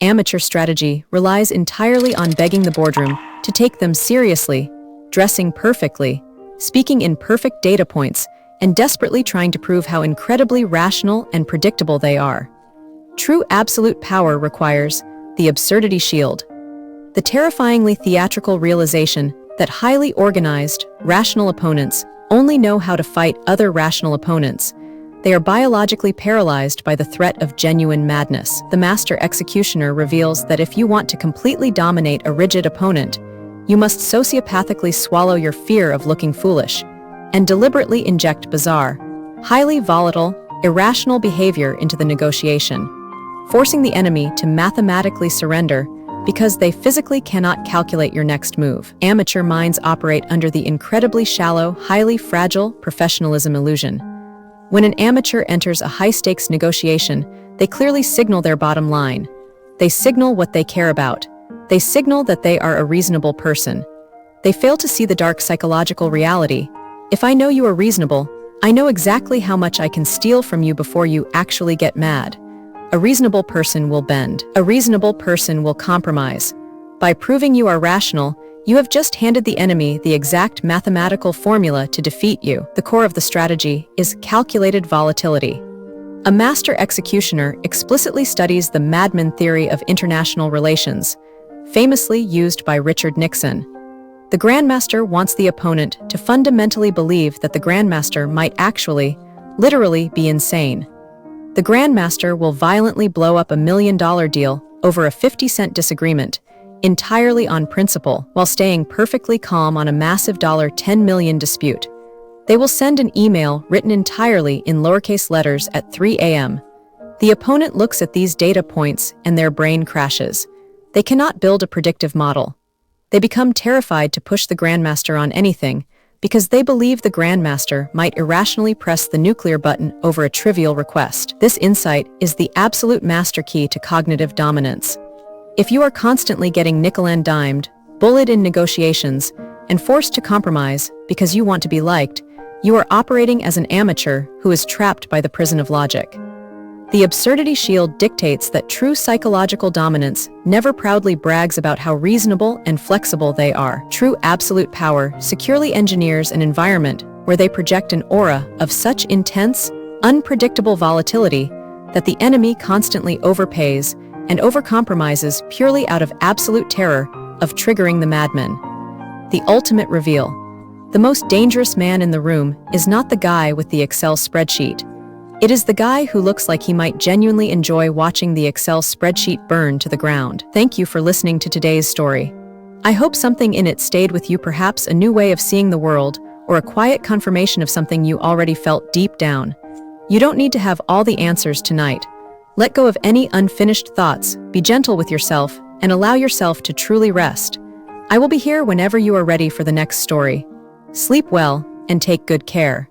Amateur strategy relies entirely on begging the boardroom to take them seriously, dressing perfectly, speaking in perfect data points, and desperately trying to prove how incredibly rational and predictable they are. True absolute power requires the absurdity shield, the terrifyingly theatrical realization that highly organized, rational opponents only know how to fight other rational opponents. They are biologically paralyzed by the threat of genuine madness. The master executioner reveals that if you want to completely dominate a rigid opponent, you must sociopathically swallow your fear of looking foolish and deliberately inject bizarre, highly volatile, irrational behavior into the negotiation, forcing the enemy to mathematically surrender because they physically cannot calculate your next move. Amateur minds operate under the incredibly shallow, highly fragile professionalism illusion. When an amateur enters a high-stakes negotiation, they clearly signal their bottom line. They signal what they care about. They signal that they are a reasonable person. They fail to see the dark psychological reality. If I know you are reasonable, I know exactly how much I can steal from you before you actually get mad. A reasonable person will bend. A reasonable person will compromise. By proving you are rational, you have just handed the enemy the exact mathematical formula to defeat you. The core of the strategy is calculated volatility. A master executioner explicitly studies the madman theory of international relations, famously used by Richard Nixon. The grandmaster wants the opponent to fundamentally believe that the grandmaster might actually, literally, be insane. The grandmaster will violently blow up $1 million deal over a 50-cent disagreement, entirely on principle, while staying perfectly calm on a massive $10 million dispute. They will send an email written entirely in lowercase letters at 3 a.m. The opponent looks at these data points and their brain crashes. They cannot build a predictive model. They become terrified to push the grandmaster on anything because they believe the grandmaster might irrationally press the nuclear button over a trivial request. This insight is the absolute master key to cognitive dominance. If you are constantly getting nickel and dimed, bullied in negotiations, and forced to compromise because you want to be liked, you are operating as an amateur who is trapped by the prison of logic. The absurdity shield dictates that true psychological dominance never proudly brags about how reasonable and flexible they are. True absolute power securely engineers an environment where they project an aura of such intense, unpredictable volatility that the enemy constantly overpays and overcompromises purely out of absolute terror of triggering the madman. The ultimate reveal. The most dangerous man in the room is not the guy with the Excel spreadsheet. It is the guy who looks like he might genuinely enjoy watching the Excel spreadsheet burn to the ground. Thank you for listening to today's story. I hope something in it stayed with you, perhaps a new way of seeing the world, or a quiet confirmation of something you already felt deep down. You don't need to have all the answers tonight. Let go of any unfinished thoughts, be gentle with yourself, and allow yourself to truly rest. I will be here whenever you are ready for the next story. Sleep well, and take good care.